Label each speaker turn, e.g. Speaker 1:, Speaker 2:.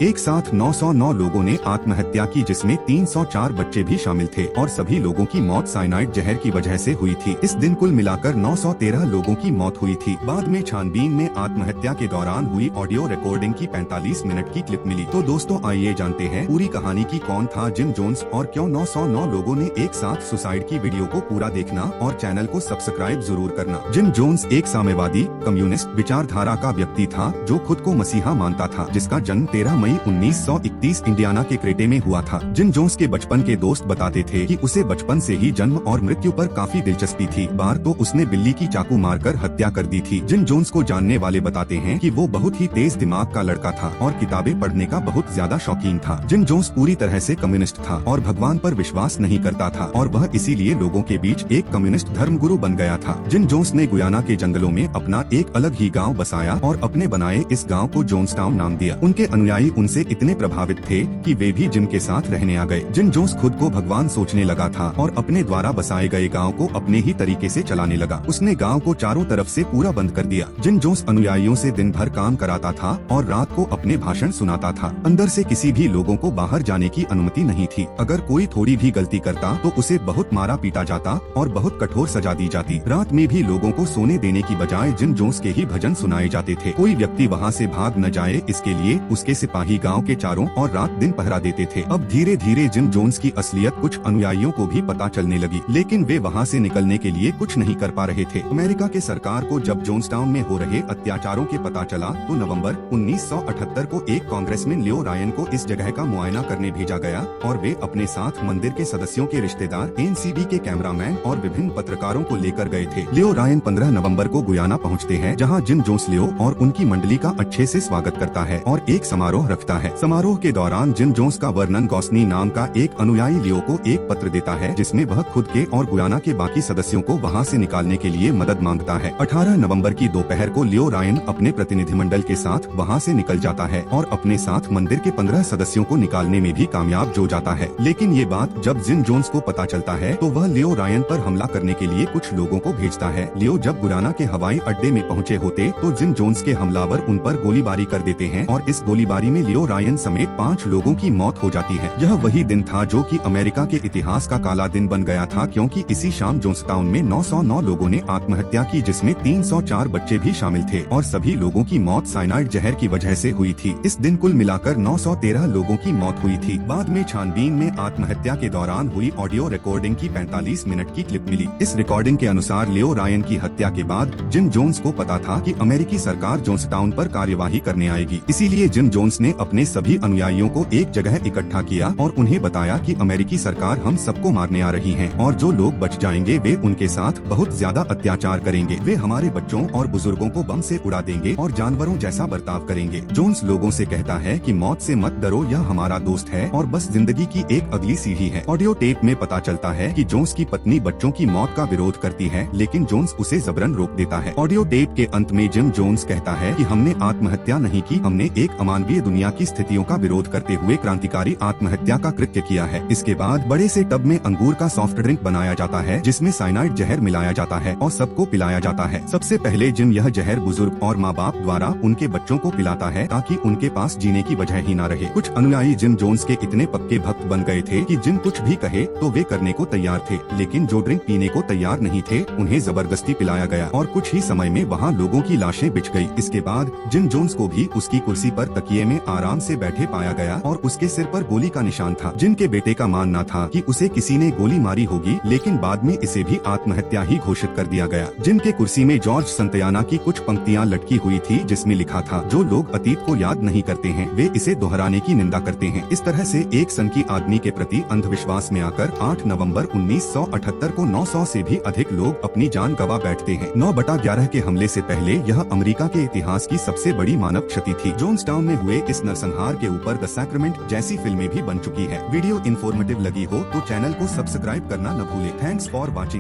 Speaker 1: एक साथ 909 लोगों ने आत्महत्या की, जिसमें 304 बच्चे भी शामिल थे और सभी लोगों की मौत साइनाइड जहर की वजह से हुई थी। इस दिन कुल मिलाकर 913 लोगों की मौत हुई थी। बाद में छानबीन में आत्महत्या के दौरान हुई ऑडियो रिकॉर्डिंग की 45 मिनट की क्लिप मिली। तो दोस्तों आइए जानते हैं पूरी कहानी की कौन था जिम जोन्स और क्यों 909 लोगों ने एक साथ सुसाइड की। वीडियो को पूरा देखना और चैनल को सब्सक्राइब जरूर करना। जिम जोन्स एक साम्यवादी कम्युनिस्ट विचारधारा का व्यक्ति था जो खुद को मसीहा मानता था, जिसका जन्म 13 मई 1931 इंडियाना के क्रेटे में हुआ था। जिम जोन्स के बचपन के दोस्त बताते थे कि उसे बचपन से ही जन्म और मृत्यु पर काफी दिलचस्पी थी। बार तो उसने बिल्ली की चाकू मारकर हत्या कर दी थी। जिम जोन्स को जानने वाले बताते हैं कि वो बहुत ही तेज दिमाग का लड़का था और किताबें पढ़ने का बहुत ज्यादा शौकीन था। जिम जोन्स पूरी तरह से कम्युनिस्ट था और भगवान पर विश्वास नहीं करता था और वह इसीलिए लोगों के बीच एक कम्युनिस्ट धर्मगुरु बन गया था। जिम जोन्स ने गुयाना के जंगलों में अपना एक अलग ही गाँव बसाया और अपने बनाए इस गाँव को जोन्सटाउन नाम दिया। उनके अनुयायी उनसे इतने प्रभावित थे कि वे भी जिम के साथ रहने आ गए। जिम जोन्स खुद को भगवान सोचने लगा था और अपने द्वारा बसाए गए गांव को अपने ही तरीके से चलाने लगा। उसने गांव को चारों तरफ से पूरा बंद कर दिया। जिम जोन्स अनुयायियों से दिन भर काम कराता था और रात को अपने भाषण सुनाता था। अंदर से किसी भी लोगों को बाहर जाने की अनुमति नहीं थी। अगर कोई थोड़ी भी गलती करता तो उसे बहुत मारा पीटा जाता और बहुत कठोर सजा दी जाती। रात में भी लोगों को सोने देने की बजाय जिम जोन्स के ही भजन सुनाए जाते थे। कोई व्यक्ति वहाँ से भाग न जाए इसके लिए उसके सिपाही गांव के चारों और रात दिन पहरा देते थे। अब धीरे धीरे जिम जोन्स की असलियत कुछ अनुयायियों को भी पता चलने लगी, लेकिन वे वहाँ से निकलने के लिए कुछ नहीं कर पा रहे थे। अमेरिका के सरकार को जब जोन्सटाउन में हो रहे अत्याचारों के पता चला तो नवंबर 1978 को एक कांग्रेसमैन लियो रायन को इस जगह का मुआयना करने भेजा गया और वे अपने साथ मंदिर के सदस्यों के रिश्तेदार, एनसीबी के कैमरामैन और विभिन्न पत्रकारों को लेकर गए थे। लियो रायन 15 नवंबर को गुयाना पहुँचते हैं, जहाँ जिम जोन्स लियो और उनकी मंडली का अच्छे से स्वागत करता है और एक समारोह रखता है। समारोह के दौरान जिम जोन्स का वर्नन गॉस्नी नाम का एक अनुयायी लियो को एक पत्र देता है, जिसमें वह खुद के और गुयाना के बाकी सदस्यों को वहां से निकालने के लिए मदद मांगता है। 18 नवंबर की दोपहर को लियो रायन अपने प्रतिनिधिमंडल के साथ वहां से निकल जाता है और अपने साथ मंदिर के 15 सदस्यों को निकालने में भी कामयाब हो जाता है। लेकिन ये बात जब जिम जोन्स को पता चलता है तो वह लियो रायन पर हमला करने के लिए कुछ लोगों को भेजता है। लियो जब गुयाना के हवाई अड्डे में पहुँचे होते तो जिम जोन्स के हमलावर उन पर गोलीबारी कर देते हैं और इस गोलीबारी में लियो रायन समेत 5 लोगों की मौत हो जाती है। यह वही दिन था जो कि अमेरिका के इतिहास का काला दिन बन गया था, क्योंकि इसी शाम जोन्सटाउन में 909 लोगों ने आत्महत्या की, जिसमें 304 बच्चे भी शामिल थे और सभी लोगों की मौत साइनाइड जहर की वजह से हुई थी। इस दिन कुल मिलाकर 913 लोगों की मौत हुई थी। बाद में छानबीन में आत्महत्या के दौरान हुई ऑडियो रिकॉर्डिंग की 45 मिनट की क्लिप मिली। इस रिकॉर्डिंग के अनुसार लियो रायन की हत्या के बाद जिम जोन्स को पता था कि अमेरिकी सरकार जोन्सटाउन पर कार्यवाही करने आएगी। इसीलिए जिम जोन्स ने अपने सभी अनुयायियों को एक जगह इकट्ठा किया और उन्हें बताया कि अमेरिकी सरकार हम सबको मारने आ रही है और जो लोग बच जाएंगे वे उनके साथ बहुत ज्यादा अत्याचार करेंगे। वे हमारे बच्चों और बुजुर्गों को बम से उड़ा देंगे और जानवरों जैसा बर्ताव करेंगे। जोन्स लोगों से कहता है कि मौत से मत डरो, यह हमारा दोस्त है और बस जिंदगी की एक अगली सीढ़ी है। ऑडियो टेप में पता चलता है कि जोन्स की पत्नी बच्चों की मौत का विरोध करती है, लेकिन जोन्स उसे जबरन रोक देता है। ऑडियो टेप के अंत में जिम जोन्स कहता है कि हमने आत्महत्या नहीं की, हमने एक अमानवीय दुनिया की स्थितियों का विरोध करते हुए क्रांतिकारी आत्महत्या का कृत्य किया है। इसके बाद बड़े से टब में अंगूर का सॉफ्ट ड्रिंक बनाया जाता है, जिसमें साइनाइड जहर मिलाया जाता है और सबको पिलाया जाता है। सबसे पहले जिम यह जहर बुजुर्ग और माँ बाप द्वारा उनके बच्चों को पिलाता है ताकि उनके पास जीने की वजह ही न रहे। कुछ अनुयायी जिम जोन्स के इतने पक्के भक्त बन गए थे कि जिम कुछ भी कहे तो वे करने को तैयार थे, लेकिन जो ड्रिंक पीने को तैयार नहीं थे उन्हें जबरदस्ती पिलाया गया और कुछ ही समय में वहाँ लोगों की लाशें बिछ गयी। इसके बाद जिम जोन्स को भी उसकी कुर्सी पर तकिए में आराम से बैठे पाया गया और उसके सिर पर गोली का निशान था। जिम के बेटे का मानना था कि उसे किसी ने गोली मारी होगी, लेकिन बाद में इसे भी आत्महत्या ही घोषित कर दिया गया। जिम के कुर्सी में जॉर्ज संतयाना की कुछ पंक्तियां लटकी हुई थी, जिसमें लिखा था, जो लोग अतीत को याद नहीं करते हैं वे इसे दोहराने की निंदा करते हैं। इस तरह से एक सनकी आदमी के प्रति अंधविश्वास में आकर 8 नवंबर 1978 को 900 से भी अधिक लोग अपनी जान गंवा बैठते हैं। 9/11 के हमले से पहले यह अमेरिका के इतिहास की सबसे बड़ी मानव क्षति थी। जोन्सटाउन में हुए इस नरसंहार के ऊपर द सैक्रेमेंट जैसी फिल्में भी बन चुकी है। वीडियो इन्फॉर्मेटिव लगी हो तो चैनल को सब्सक्राइब करना न भूले। Thanks for watching.